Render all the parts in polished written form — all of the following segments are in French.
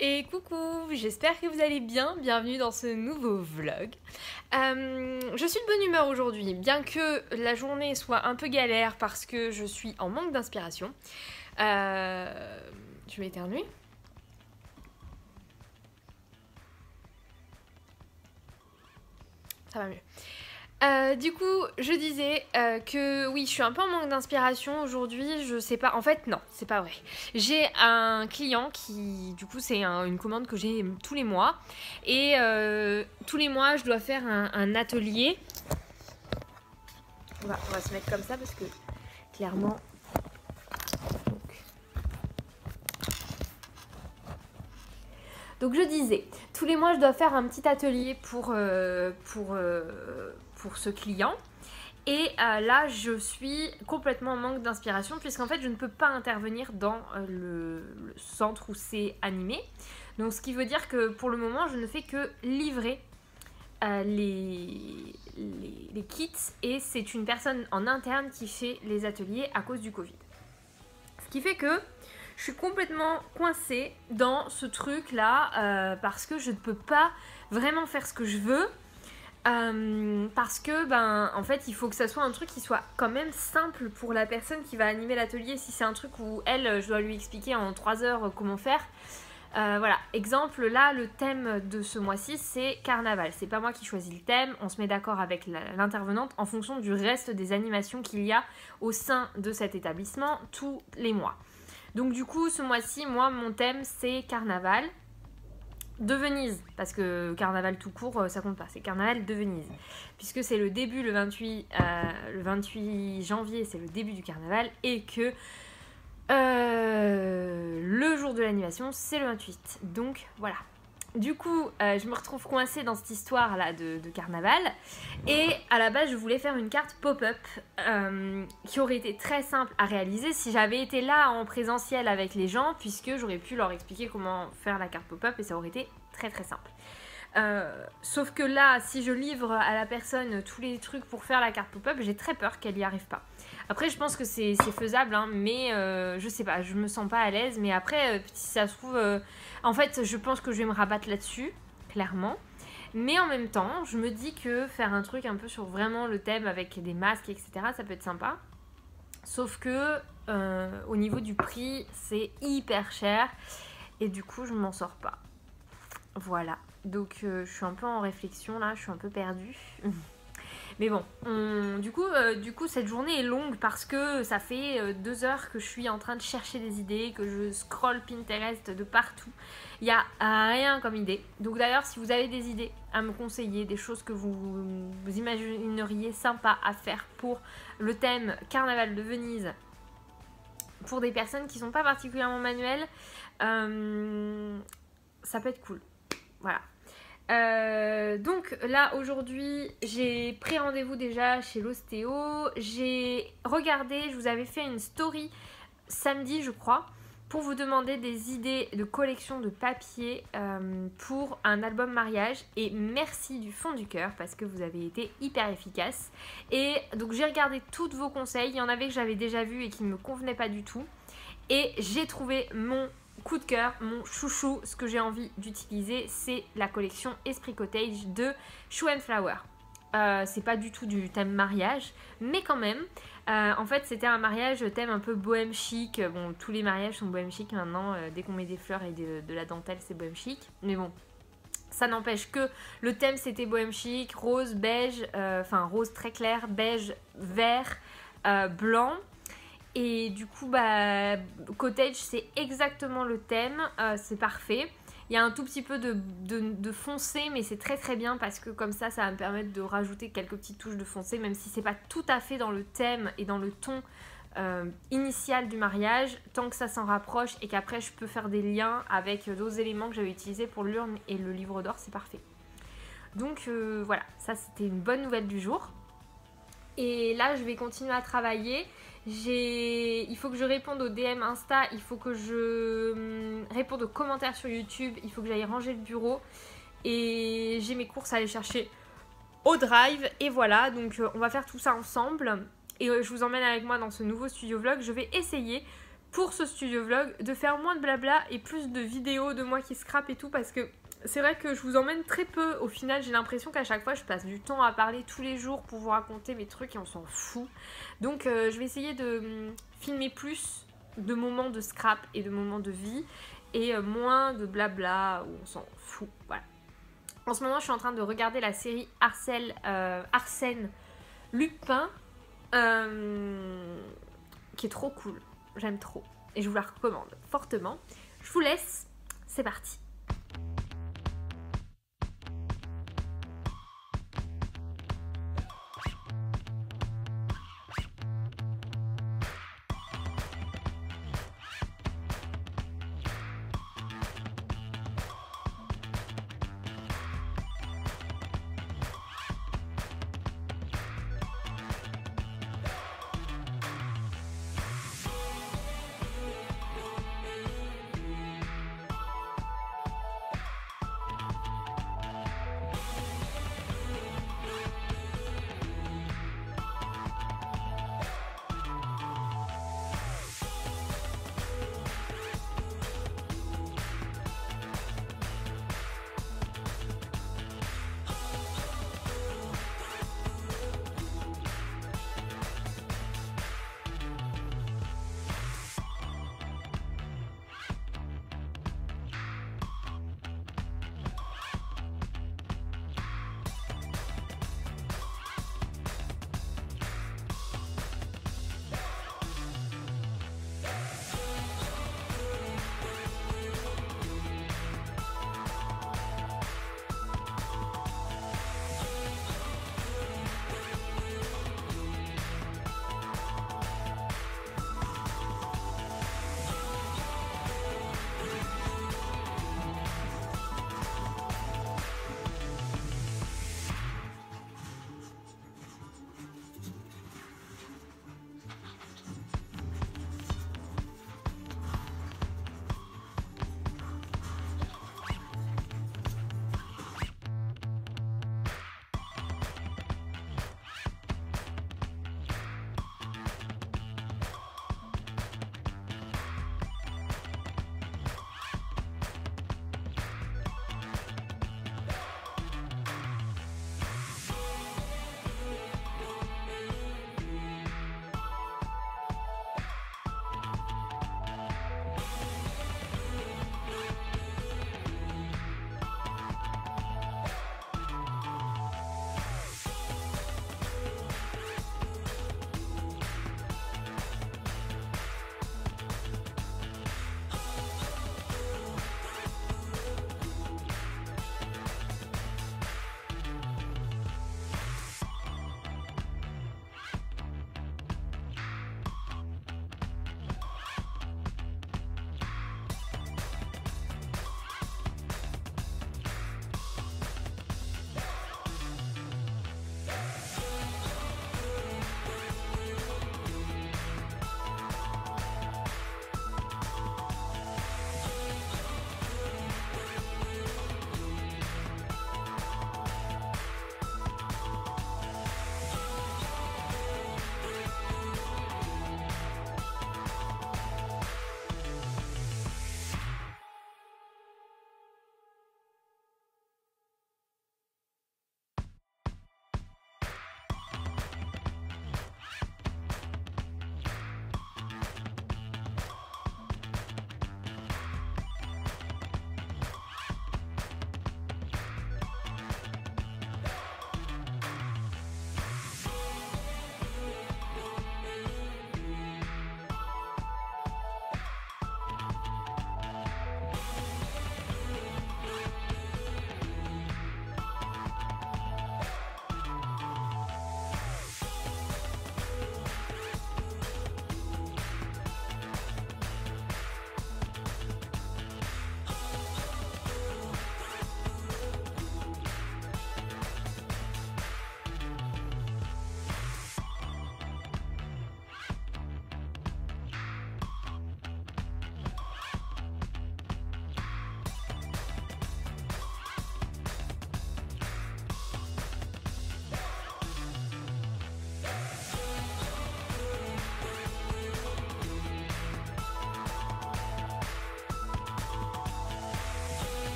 Et coucou, j'espère que vous allez bien, bienvenue dans ce nouveau vlog. Je suis de bonne humeur aujourd'hui, bien que la journée soit un peu galère parce que je suis en manque d'inspiration. Je vais éternuer. Ça va mieux. Du coup, je disais que oui, je suis un peu en manque d'inspiration aujourd'hui. Je sais pas, en fait, non, c'est pas vrai. J'ai un client qui, du coup, c'est une commande que j'ai tous les mois. Et tous les mois, je dois faire un atelier. On va se mettre comme ça parce que clairement. Donc je disais, tous les mois, je dois faire un petit atelier pour ce client. Et là, je suis complètement en manque d'inspiration puisqu'en fait, je ne peux pas intervenir dans le centre où c'est animé. Donc, ce qui veut dire que pour le moment, je ne fais que livrer les kits et c'est une personne en interne qui fait les ateliers à cause du Covid. Ce qui fait que je suis complètement coincée dans ce truc-là parce que je ne peux pas vraiment faire ce que je veux. Parce que en fait il faut que ça soit un truc qui soit quand même simple pour la personne qui va animer l'atelier. Si c'est un truc où elle, je dois lui expliquer en 3 heures comment faire, voilà, exemple là, le thème de ce mois-ci c'est carnaval. C'est pas moi qui choisis le thème, on se met d'accord avec l'intervenante en fonction du reste des animations qu'il y a au sein de cet établissement tous les mois. Donc du coup ce mois-ci, moi mon thème c'est carnaval de Venise, parce que carnaval tout court ça compte pas, c'est carnaval de Venise puisque c'est le début, le 28 janvier c'est le début du carnaval et que le jour de l'animation c'est le 28, donc voilà. Du coup, je me retrouve coincée dans cette histoire-là de carnaval. Et à la base, je voulais faire une carte pop-up qui aurait été très simple à réaliser si j'avais été là en présentiel avec les gens, puisque j'aurais pu leur expliquer comment faire la carte pop-up et ça aurait été très très simple. Sauf que là, si je livre à la personne tous les trucs pour faire la carte pop-up, j'ai très peur qu'elle n'y arrive pas. Après, je pense que c'est faisable, hein, mais je sais pas, je me sens pas à l'aise. Mais après, si ça se trouve, en fait, je pense que je vais me rabattre là-dessus, clairement. Mais en même temps, je me dis que faire un truc un peu sur vraiment le thème avec des masques, etc., ça peut être sympa. Sauf que au niveau du prix, c'est hyper cher. Et du coup, je m'en sors pas. Voilà. Donc, je suis un peu en réflexion là, je suis un peu perdue. Mais bon, du coup, cette journée est longue parce que ça fait 2 heures que je suis en train de chercher des idées, que je scrolle Pinterest de partout. Il n'y a rien comme idée. Donc d'ailleurs, si vous avez des idées à me conseiller, des choses que vous imagineriez sympas à faire pour le thème Carnaval de Venise, pour des personnes qui ne sont pas particulièrement manuelles, ça peut être cool. Voilà. Donc là aujourd'hui j'ai pris rendez-vous déjà chez l'ostéo. J'ai regardé, je vous avais fait une story samedi je crois pour vous demander des idées de collection de papier pour un album mariage et merci du fond du cœur parce que vous avez été hyper efficace. Et donc j'ai regardé tous vos conseils, il y en avait que j'avais déjà vu et qui ne me convenaient pas du tout et j'ai trouvé mon coup de cœur, mon chouchou, ce que j'ai envie d'utiliser, c'est la collection Esprit Cottage de Shoe & Flower. C'est pas du tout du thème mariage, mais quand même. En fait, c'était un mariage thème un peu bohème chic. Bon, tous les mariages sont bohème chic maintenant. Dès qu'on met des fleurs et de la dentelle, c'est bohème chic. Mais bon, ça n'empêche que le thème c'était bohème chic, rose, beige, enfin rose très clair, beige, vert, blanc. Et du coup, Cottage, c'est exactement le thème, c'est parfait. Il y a un tout petit peu de foncé, mais c'est très très bien parce que comme ça va me permettre de rajouter quelques petites touches de foncé, même si c'est pas tout à fait dans le thème et dans le ton initial du mariage, tant que ça s'en rapproche et qu'après je peux faire des liens avec d'autres éléments que j'avais utilisés pour l'urne et le livre d'or, c'est parfait. Donc voilà, ça c'était une bonne nouvelle du jour. Et là, je vais continuer à travailler. Il faut que je réponde aux DM Insta, il faut que je réponde aux commentaires sur YouTube, il faut que j'aille ranger le bureau. Et j'ai mes courses à aller chercher au drive. Et voilà, donc on va faire tout ça ensemble. Et je vous emmène avec moi dans ce nouveau studio vlog. Je vais essayer pour ce studio vlog, de faire moins de blabla et plus de vidéos de moi qui scrape et tout, parce que c'est vrai que je vous emmène très peu. Au final, j'ai l'impression qu'à chaque fois, je passe du temps à parler tous les jours pour vous raconter mes trucs et on s'en fout. Donc, je vais essayer de filmer plus de moments de scrap et de moments de vie et moins de blabla où on s'en fout. Voilà. En ce moment, je suis en train de regarder la série Arsène Lupin, qui est trop cool. J'aime trop et je vous la recommande fortement. Je vous laisse, c'est parti.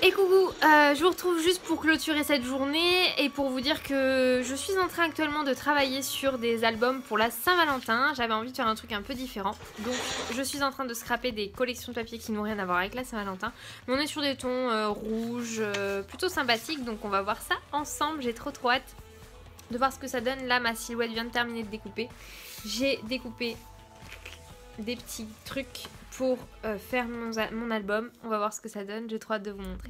Et coucou, je vous retrouve juste pour clôturer cette journée et pour vous dire que je suis en train actuellement de travailler sur des albums pour la Saint-Valentin. J'avais envie de faire un truc un peu différent, donc je suis en train de scraper des collections de papier qui n'ont rien à voir avec la Saint-Valentin. Mais on est sur des tons rouges, plutôt sympathiques, donc on va voir ça ensemble. J'ai trop hâte de voir ce que ça donne. Là, ma silhouette vient de terminer de découper. J'ai découpé des petits trucs pour faire mon album. On va voir ce que ça donne, j'ai trop hâte de vous montrer.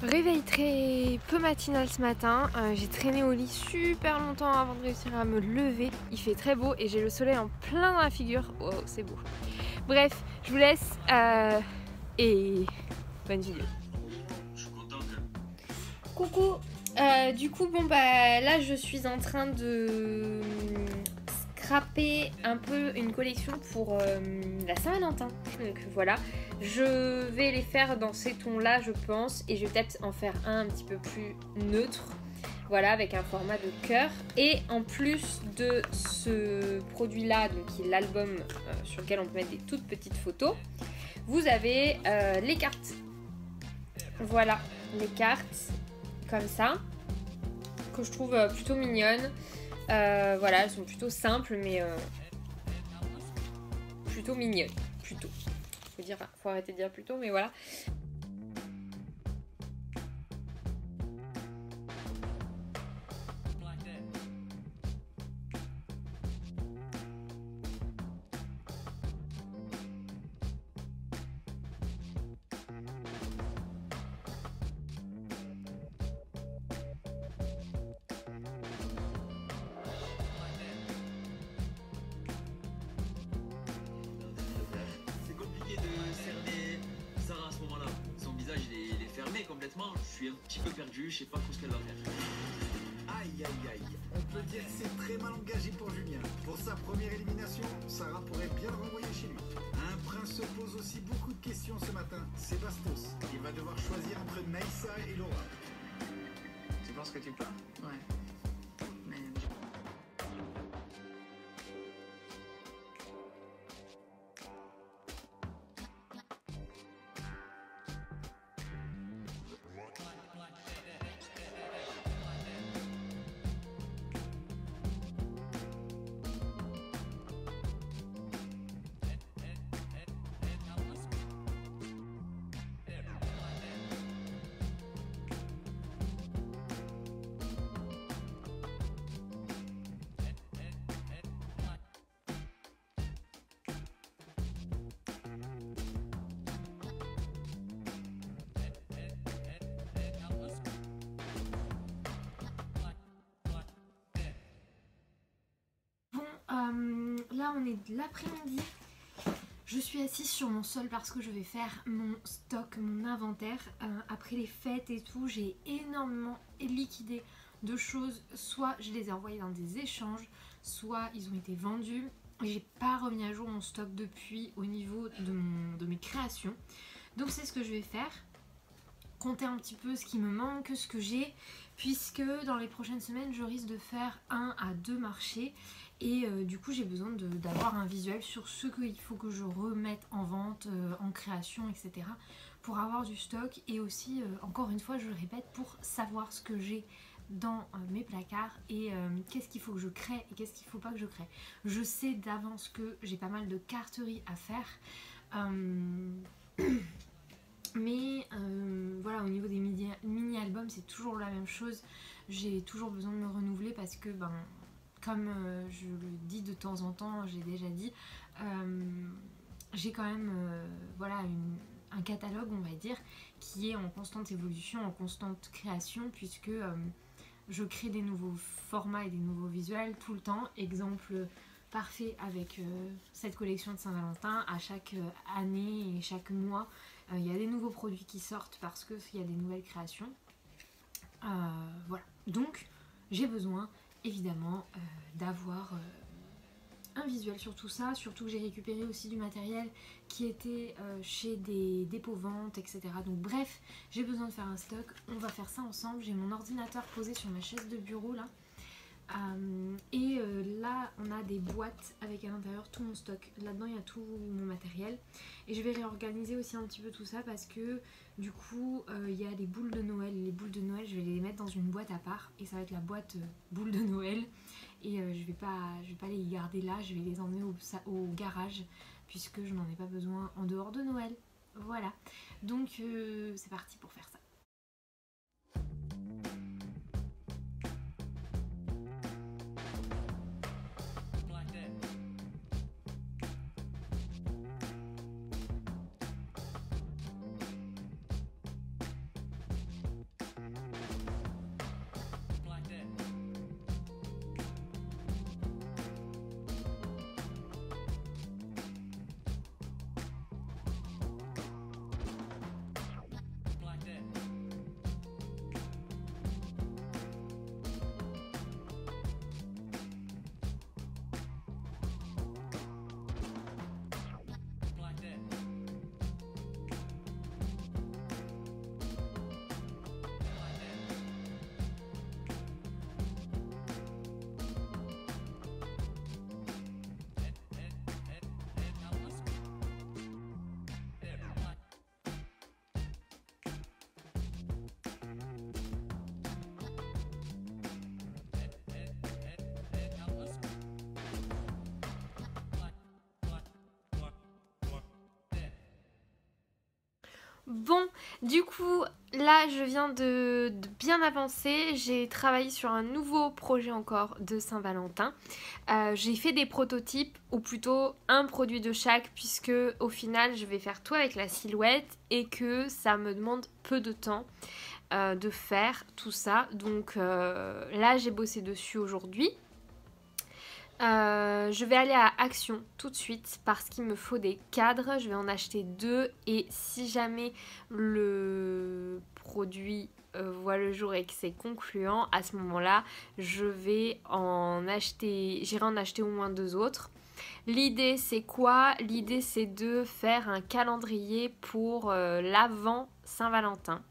Réveil très peu matinal ce matin, j'ai traîné au lit super longtemps avant de réussir à me lever. Il fait très beau et j'ai le soleil en plein dans la figure. Oh, c'est beau. Bref, je vous laisse et bonne vidéo. Je suis content que... Coucou, du coup bon bah là je suis en train de scraper un peu une collection pour la Saint-Valentin. Donc voilà, je vais les faire dans ces tons là je pense et je vais peut-être en faire un petit peu plus neutre. Voilà, avec un format de cœur. Et en plus de ce produit là, donc qui est l'album sur lequel on peut mettre des toutes petites photos, vous avez les cartes. Voilà, les cartes comme ça, que je trouve plutôt mignonnes. Voilà, elles sont plutôt simples, mais plutôt mignonnes. Plutôt. Faut arrêter de dire plutôt, mais voilà. Complètement, je suis un petit peu perdu, je sais pas trop ce qu'elle va faire. Aïe aïe aïe, on peut dire que c'est très mal engagé pour Julien. Pour sa première élimination, Sarah pourrait bien le renvoyer chez lui. Un prince se pose aussi beaucoup de questions ce matin, c'est Bastos. Il va devoir choisir entre Naïssa et Laura. Tu penses que tu peux? Ouais. Mais... Là on est de l'après-midi, je suis assise sur mon sol parce que je vais faire mon stock, mon inventaire. Après les fêtes et tout, j'ai énormément liquidé de choses, soit je les ai envoyées dans des échanges, soit ils ont été vendus. J'ai pas remis à jour mon stock depuis au niveau de mes créations, donc c'est ce que je vais faire. Compter un petit peu ce qui me manque, ce que j'ai, puisque dans les prochaines semaines je risque de faire 1 à 2 marchés et du coup j'ai besoin d'avoir un visuel sur ce qu'il faut que je remette en vente, en création, etc. pour avoir du stock et aussi encore une fois je le répète, pour savoir ce que j'ai dans mes placards et qu'est-ce qu'il faut que je crée et qu'est-ce qu'il ne faut pas que je crée. Je sais d'avance que j'ai pas mal de carterie à faire. Mais voilà, au niveau des mini-albums, c'est toujours la même chose. J'ai toujours besoin de me renouveler parce que, comme je le dis de temps en temps, j'ai déjà dit, j'ai quand même voilà, un catalogue, on va dire, qui est en constante évolution, en constante création, puisque je crée des nouveaux formats et des nouveaux visuels tout le temps. Exemple parfait avec cette collection de Saint-Valentin. À chaque année et chaque mois, il y a des nouveaux produits qui sortent parce qu'il y a des nouvelles créations. Voilà, donc j'ai besoin évidemment d'avoir un visuel sur tout ça, surtout que j'ai récupéré aussi du matériel qui était chez des dépôts-ventes, etc. Donc bref, j'ai besoin de faire un stock, on va faire ça ensemble. J'ai mon ordinateur posé sur ma chaise de bureau là. Là on a des boîtes avec à l'intérieur tout mon stock. Là-dedans il y a tout mon matériel. Et je vais réorganiser aussi un petit peu tout ça parce que du coup il y a les boules de Noël. Les boules de Noël je vais les mettre dans une boîte à part. Et ça va être la boîte boules de Noël. Et je vais pas les garder là, je vais les emmener au garage. Puisque je n'en ai pas besoin en dehors de Noël. Voilà. Donc c'est parti pour faire ça. Bon, du coup, là je viens de bien avancer, j'ai travaillé sur un nouveau projet encore de Saint-Valentin. J'ai fait des prototypes, ou plutôt un produit de chaque, puisque au final je vais faire tout avec la silhouette et que ça me demande peu de temps de faire tout ça. Donc là j'ai bossé dessus aujourd'hui. Je vais aller à Action tout de suite parce qu'il me faut des cadres, je vais en acheter 2 et si jamais le produit voit le jour et que c'est concluant, à ce moment-là j'irai en acheter au moins 2 autres. L'idée c'est quoi? L'idée c'est de faire un calendrier pour l'avant Saint-Valentin.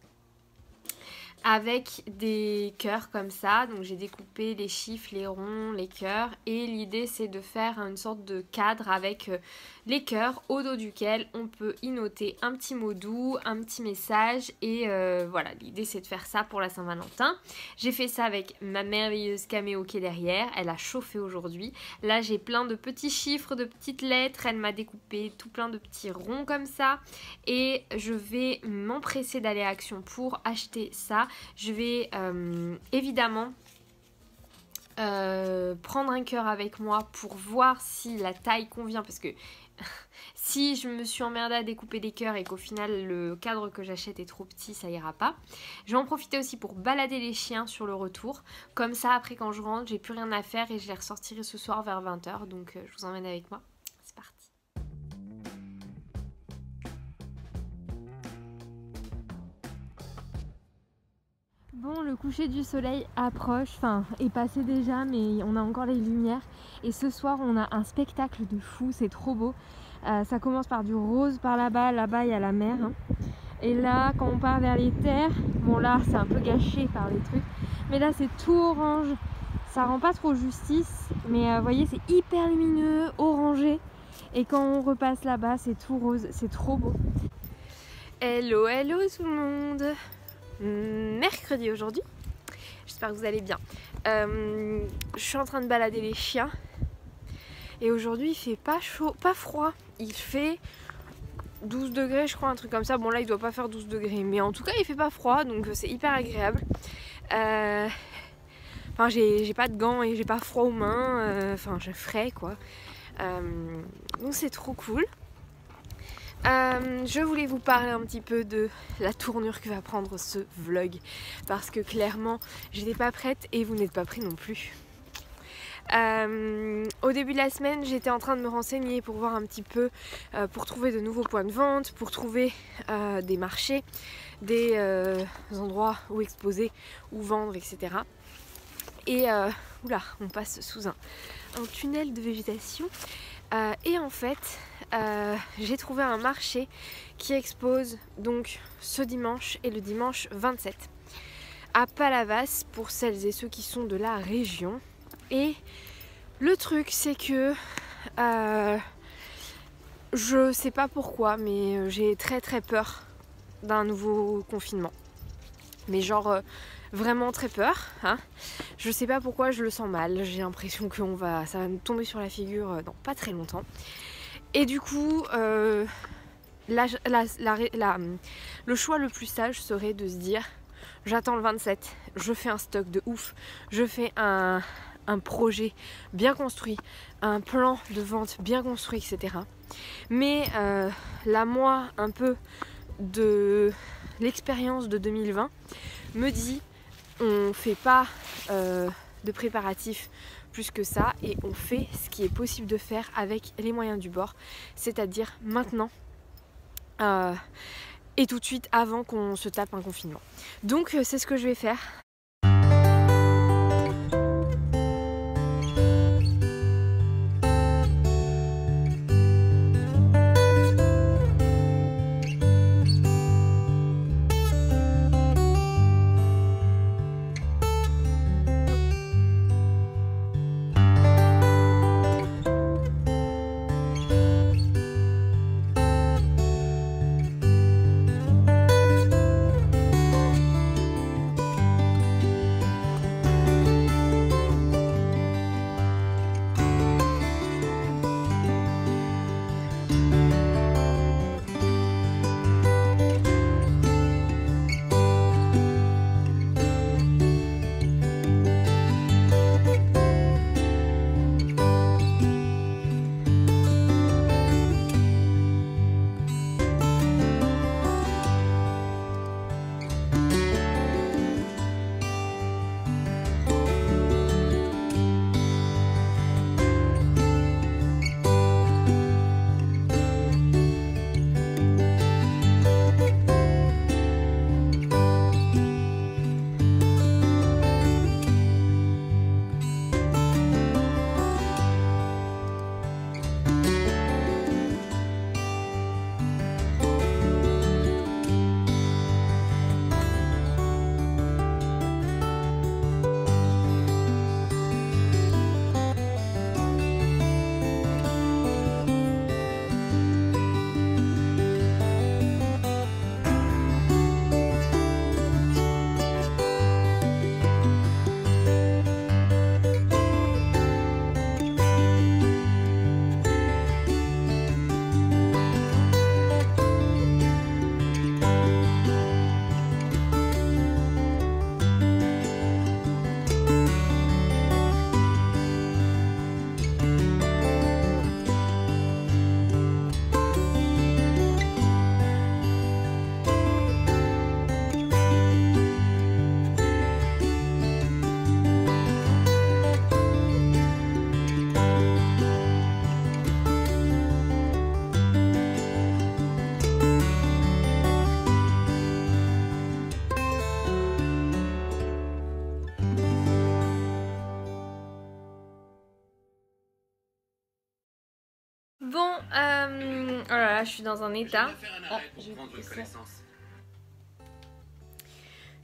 Avec des cœurs comme ça, donc j'ai découpé les chiffres, les ronds, les cœurs et l'idée c'est de faire une sorte de cadre avec les cœurs au dos duquel on peut y noter un petit mot doux, un petit message et voilà, l'idée c'est de faire ça pour la Saint-Valentin. J'ai fait ça avec ma merveilleuse caméo qui est derrière, elle a chauffé aujourd'hui. Là j'ai plein de petits chiffres, de petites lettres, elle m'a découpé tout plein de petits ronds comme ça et je vais m'empresser d'aller à Action pour acheter ça. Je vais évidemment prendre un cœur avec moi pour voir si la taille convient parce que si je me suis emmerdée à découper des cœurs et qu'au final le cadre que j'achète est trop petit, ça ira pas. Je vais en profiter aussi pour balader les chiens sur le retour. Comme ça après quand je rentre j'ai plus rien à faire et je les ressortirai ce soir vers 20 h. Donc je vous emmène avec moi. C'est parti. Bon, le coucher du soleil approche, enfin est passé déjà mais on a encore les lumières et ce soir on a un spectacle de fou, c'est trop beau. Ça commence par du rose par là-bas il y a la mer hein. Et là quand on part vers les terres, bon là c'est un peu gâché par les trucs, mais là c'est tout orange, ça rend pas trop justice mais vous voyez c'est hyper lumineux, orangé et quand on repasse là-bas c'est tout rose, c'est trop beau. Hello tout le monde. Mercredi aujourd'hui, j'espère que vous allez bien. Je suis en train de balader les chiens et aujourd'hui il fait pas chaud, pas froid, il fait 12 degrés je crois, un truc comme ça. Bon là il doit pas faire 12 degrés mais en tout cas il fait pas froid donc c'est hyper agréable. Enfin j'ai pas de gants et j'ai pas froid aux mains, enfin je frais quoi, donc c'est trop cool. Je voulais vous parler un petit peu de la tournure que va prendre ce vlog parce que clairement j'étais pas prête et vous n'êtes pas prêts non plus. Au début de la semaine j'étais en train de me renseigner pour voir un petit peu pour trouver de nouveaux points de vente, pour trouver des marchés, des endroits où exposer, où vendre, etc. et oula, on passe sous un tunnel de végétation. Et en fait, j'ai trouvé un marché qui expose donc ce dimanche et le dimanche 27 à Palavas pour celles et ceux qui sont de la région. Et le truc c'est que je sais pas pourquoi, mais j'ai très très peur d'un nouveau confinement. Mais genre vraiment très peur, hein. Je sais pas pourquoi, je le sens mal. J'ai l'impression que ça va nous tomber sur la figure dans pas très longtemps. Et du coup, le choix le plus sage serait de se dire j'attends le 27, je fais un stock de ouf, je fais un projet bien construit, un plan de vente bien construit, etc. Mais là, moi, un peu de l'expérience de 2020 me dit on fait pas de préparatifs plus que ça et on fait ce qui est possible de faire avec les moyens du bord, c'est-à-dire maintenant et tout de suite avant qu'on se tape un confinement. Donc c'est ce que je vais faire. Bon, oh là là, je suis dans un état.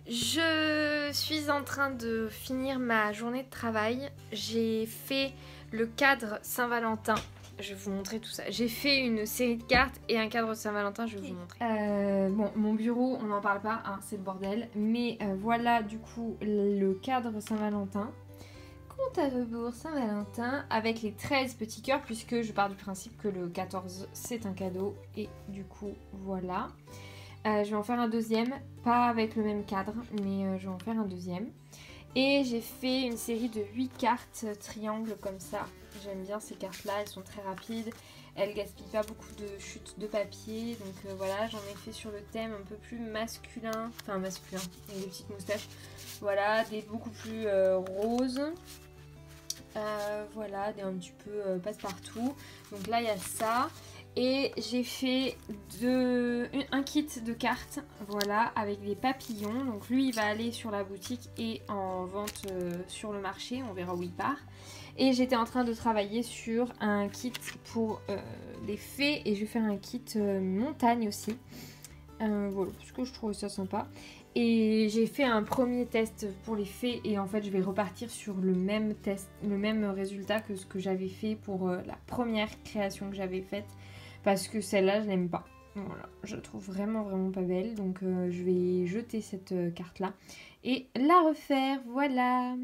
Je suis en train de finir ma journée de travail. J'ai fait le cadre Saint-Valentin. Je vais vous montrer tout ça. J'ai fait une série de cartes et un cadre Saint-Valentin, je vais vous montrer. Bon, mon bureau, on n'en parle pas, hein, c'est le bordel. Mais voilà du coup le cadre Saint-Valentin. Compte à rebours Saint-Valentin avec les 13 petits cœurs puisque je pars du principe que le 14 c'est un cadeau. Et du coup, voilà. Je vais en faire un deuxième, pas avec le même cadre, mais je vais en faire un deuxième. Et j'ai fait une série de 8 cartes triangles comme ça. J'aime bien ces cartes-là, elles sont très rapides. Elles gaspillent pas beaucoup de chutes de papier. Donc voilà, j'en ai fait sur le thème un peu plus masculin. Enfin masculin, avec des petites moustaches. Voilà, des beaucoup plus roses. Voilà, des un petit peu passe-partout. Donc là, il y a ça. Et j'ai fait un kit de cartes, voilà, avec des papillons. Donc lui, il va aller sur la boutique et en vente sur le marché, on verra où il part. Et j'étais en train de travailler sur un kit pour les fées et je vais faire un kit montagne aussi. Voilà, parce que je trouvais ça sympa. Et j'ai fait un premier test pour les fées et en fait je vais repartir sur le même test, le même résultat que ce que j'avais fait pour la première création que j'avais faite. Parce que celle-là, je l'aime pas. Voilà, je la trouve vraiment pas belle. Donc je vais jeter cette carte-là et la refaire. Voilà.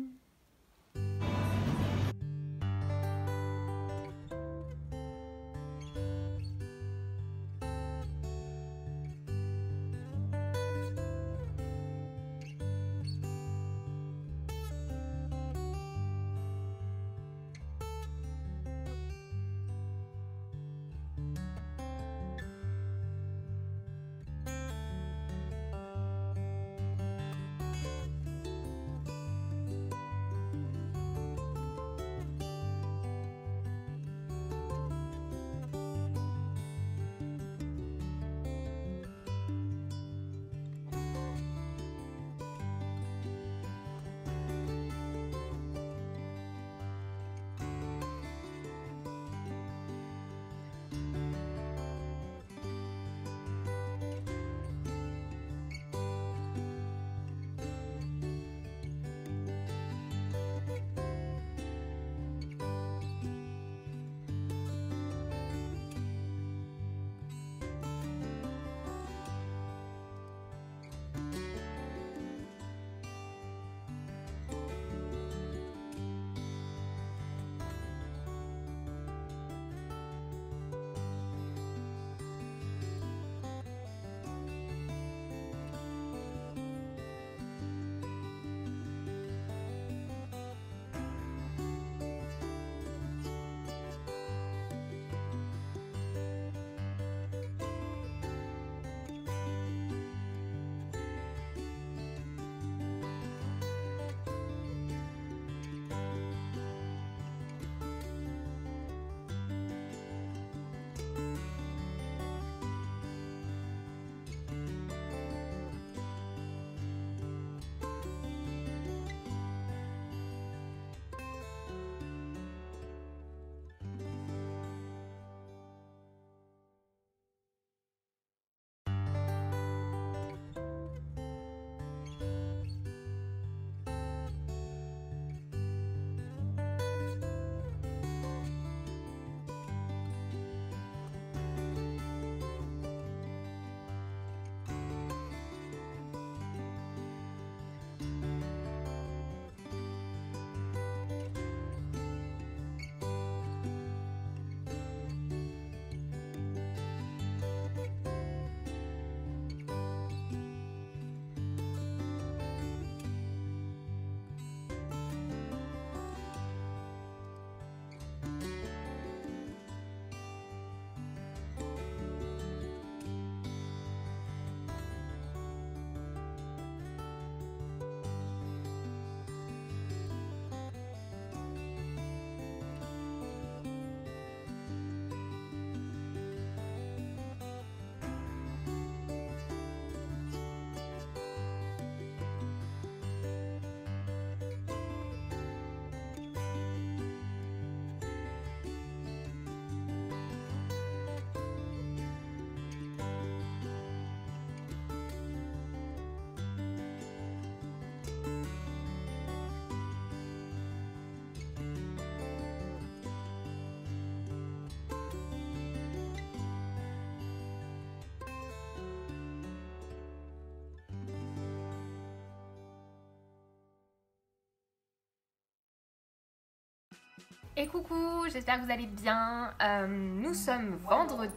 Et coucou, j'espère que vous allez bien. Nous sommes vendredi.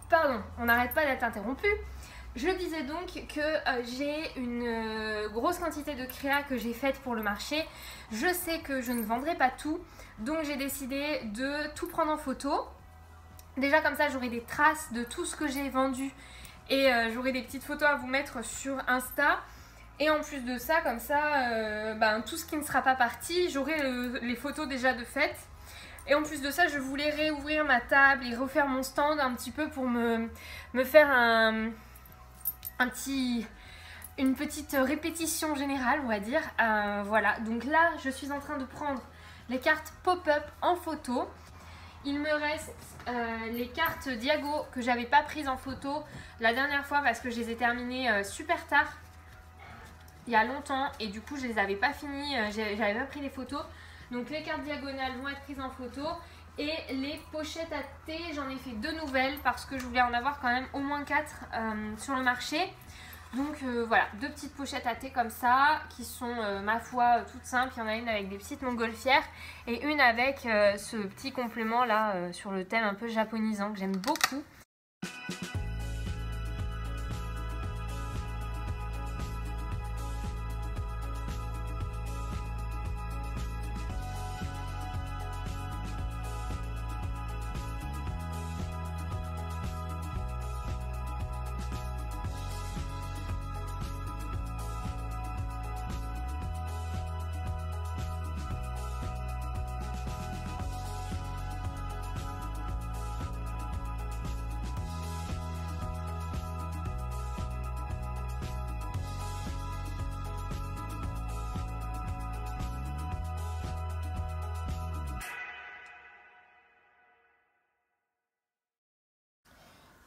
Pardon, on n'arrête pas d'être interrompu. Je disais donc que j'ai une grosse quantité de créa que j'ai faite pour le marché. Je sais que je ne vendrai pas tout, donc j'ai décidé de tout prendre en photo. Déjà comme ça j'aurai des traces de tout ce que j'ai vendu et j'aurai des petites photos à vous mettre sur Insta. Et en plus de ça, comme ça, tout ce qui ne sera pas parti, j'aurai les photos déjà de fête. Et en plus de ça, je voulais réouvrir ma table et refaire mon stand un petit peu pour me faire une petite répétition générale, on va dire. Voilà, donc là, je suis en train de prendre les cartes pop-up en photo. Il me reste les cartes Diago que j'avais pas prises en photo la dernière fois parce que je les ai terminées super tard, il y a longtemps, et du coup je les avais pas finies, j'avais pas pris les photos. Donc les cartes diagonales vont être prises en photo, et les pochettes à thé, j'en ai fait 2 nouvelles parce que je voulais en avoir quand même au moins 4 sur le marché. Donc voilà, 2 petites pochettes à thé comme ça, qui sont ma foi toutes simples. Il y en a une avec des petites montgolfières et une avec ce petit complément là sur le thème un peu japonisant que j'aime beaucoup.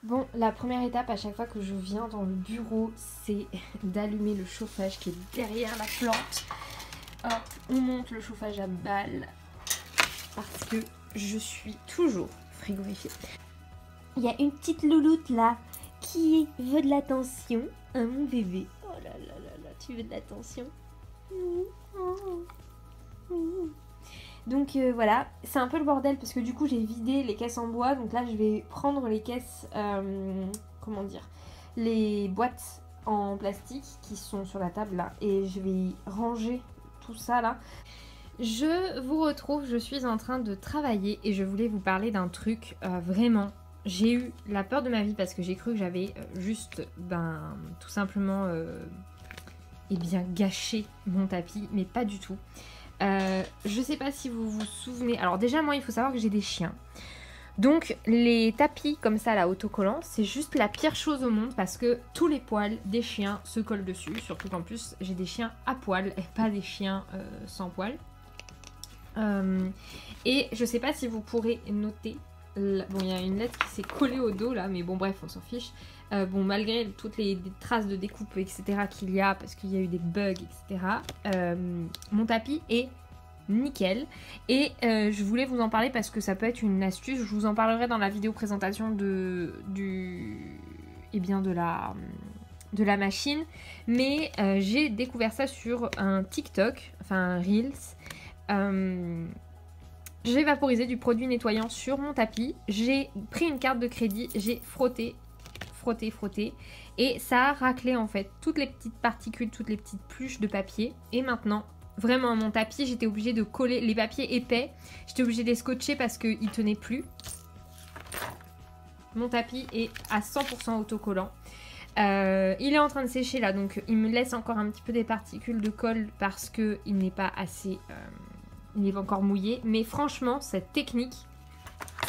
Bon, la première étape à chaque fois que je viens dans le bureau, c'est d'allumer le chauffage qui est derrière la plante. Hop, on monte le chauffage à balle parce que je suis toujours frigorifiée. Il y a une petite louloute là qui veut de l'attention. Hein, mon bébé. Oh là là là là, tu veux de l'attention? Donc voilà, c'est un peu le bordel parce que du coup j'ai vidé les caisses en bois. Donc là je vais prendre les caisses, comment dire, les boîtes en plastique qui sont sur la table là, et je vais ranger tout ça là. Je vous retrouve, je suis en train de travailler et je voulais vous parler d'un truc vraiment. J'ai eu la peur de ma vie parce que j'ai cru que j'avais juste, tout simplement, gâché mon tapis, mais pas du tout. Je sais pas si vous vous souvenez. Alors déjà moi il faut savoir que j'ai des chiens. Donc les tapis comme ça là autocollants, c'est juste la pire chose au monde parce que tous les poils des chiens se collent dessus. Surtout qu'en plus j'ai des chiens à poils et pas des chiens sans poils. Et je sais pas si vous pourrez noter. Bon, il y a une lettre qui s'est collée au dos là, mais bon bref on s'en fiche. Bon, malgré toutes les traces de découpe etc qu'il y a, parce qu'il y a eu des bugs etc, mon tapis est nickel. Et je voulais vous en parler parce que ça peut être une astuce. Je vous en parlerai dans la vidéo présentation de la machine. Mais j'ai découvert ça sur un TikTok, enfin un Reels. J'ai vaporisé du produit nettoyant sur mon tapis. J'ai pris une carte de crédit, j'ai frotté, et ça a raclé en fait toutes les petites particules, toutes les petites pluches de papier. Et maintenant, vraiment mon tapis, j'étais obligée de coller les papiers épais, j'étais obligée de les scotcher parce qu'ils tenaient plus. Mon tapis est à 100% autocollant. Il est en train de sécher là, donc il me laisse encore un petit peu des particules de colle parce qu'il n'est pas assez... il est encore mouillé. Mais franchement, cette technique,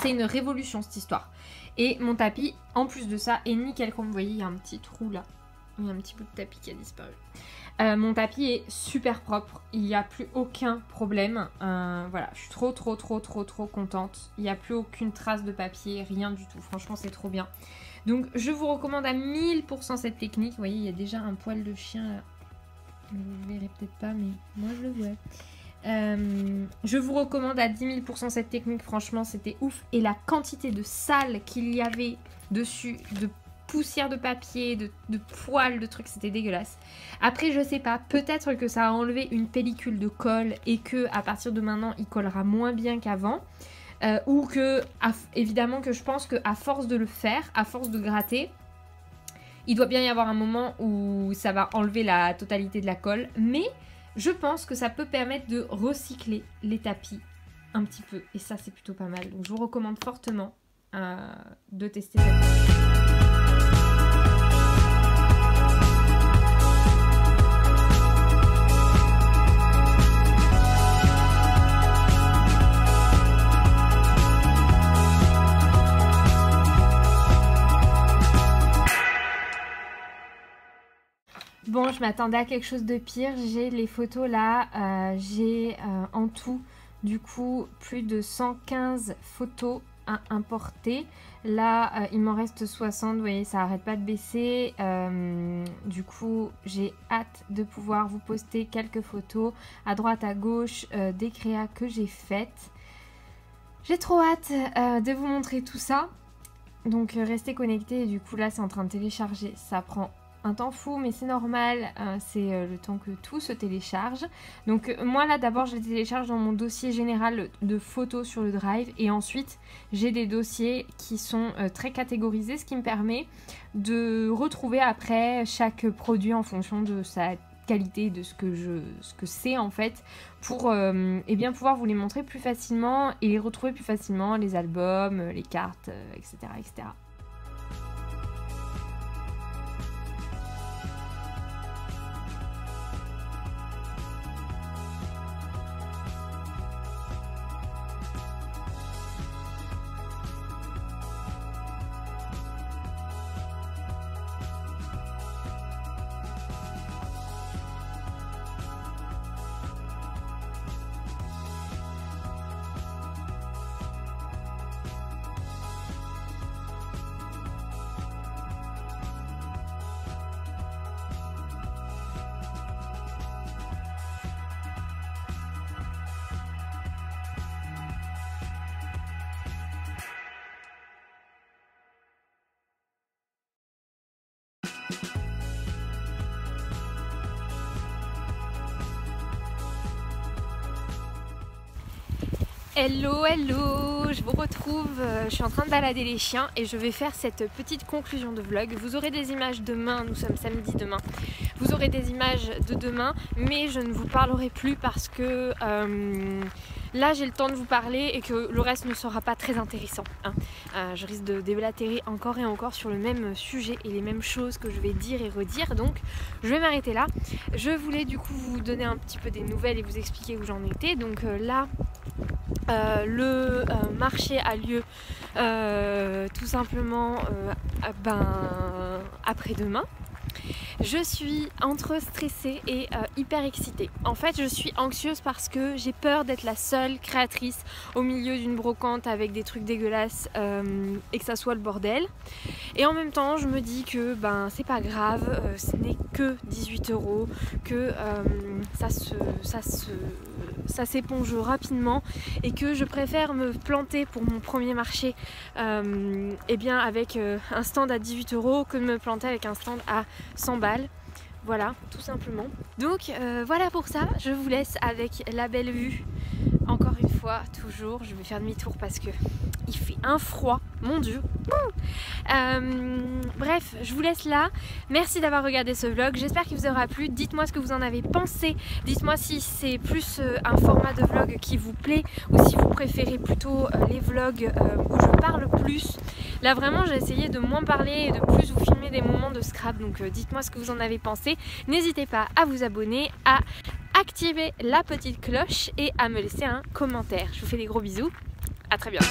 c'est une révolution cette histoire. Et mon tapis, en plus de ça, est nickel. Comme vous voyez, il y a un petit trou là. Il y a un petit bout de tapis qui a disparu. Mon tapis est super propre. Il n'y a plus aucun problème. Voilà, je suis trop contente. Il n'y a plus aucune trace de papier, rien du tout. Franchement, c'est trop bien. Donc, je vous recommande à 1000% cette technique. Vous voyez, il y a déjà un poil de chien là. Vous ne verrez peut-être pas, mais moi, je le vois. Je vous recommande à 10 000% cette technique, franchement c'était ouf. Et la quantité de sale qu'il y avait dessus, de poussière de papier, de poils, de trucs, c'était dégueulasse. Après je sais pas, peut-être que ça a enlevé une pellicule de colle et que à partir de maintenant il collera moins bien qu'avant, ou que évidemment que je pense qu'à force de le faire, à force de gratter, il doit bien y avoir un moment où ça va enlever la totalité de la colle. Mais je pense que ça peut permettre de recycler les tapis un petit peu. Et ça, c'est plutôt pas mal. Donc, je vous recommande fortement de tester cette Bon, je m'attendais à quelque chose de pire. J'ai les photos là. J'ai en tout, du coup, plus de 115 photos à importer. Là, il m'en reste 60. Vous voyez, ça arrête pas de baisser. Du coup, j'ai hâte de pouvoir vous poster quelques photos à droite, à gauche des créas que j'ai faites. J'ai trop hâte de vous montrer tout ça. Donc, restez connectés. Et du coup, là, c'est en train de télécharger. Ça prend un temps fou, mais c'est normal, c'est le temps que tout se télécharge. Donc moi là d'abord je les télécharge dans mon dossier général de photos sur le Drive et ensuite j'ai des dossiers qui sont très catégorisés, ce qui me permet de retrouver après chaque produit en fonction de sa qualité, de ce que c'est en fait, pour eh bien pouvoir vous les montrer plus facilement et les retrouver plus facilement, les albums, les cartes, etc., etc. Hello, hello, je vous retrouve, je suis en train de balader les chiens et je vais faire cette petite conclusion de vlog. Vous aurez des images demain, nous sommes samedi demain, vous aurez des images de demain, mais je ne vous parlerai plus parce que là j'ai le temps de vous parler et que le reste ne sera pas très intéressant. Hein. Je risque de déblatérer encore et encore sur le même sujet et les mêmes choses que je vais dire et redire, donc je vais m'arrêter là. Je voulais du coup vous donner un petit peu des nouvelles et vous expliquer où j'en étais. Donc là, le marché a lieu tout simplement après-demain. Je suis entre stressée et hyper excitée. En fait, je suis anxieuse parce que j'ai peur d'être la seule créatrice au milieu d'une brocante avec des trucs dégueulasses et que ça soit le bordel. Et en même temps, je me dis que c'est pas grave, ce n'est que 18 €, que ça s'éponge rapidement et que je préfère me planter pour mon premier marché avec un stand à 18 € que de me planter avec un stand à 100 balles. Voilà, tout simplement. Donc voilà pour ça, je vous laisse avec la belle vue. Encore une fois, toujours, je vais faire demi-tour parce que il fait un froid, mon Dieu. Bref, je vous laisse là. Merci d'avoir regardé ce vlog. J'espère qu'il vous aura plu. Dites-moi ce que vous en avez pensé. Dites-moi si c'est plus un format de vlog qui vous plaît ou si vous préférez plutôt les vlogs où je parle plus. Là vraiment, j'ai essayé de moins parler et de plus vous filmer des moments de scrap. Donc dites-moi ce que vous en avez pensé. N'hésitez pas à vous abonner, à activer la petite cloche et à me laisser un commentaire. Je vous fais des gros bisous. À très bientôt.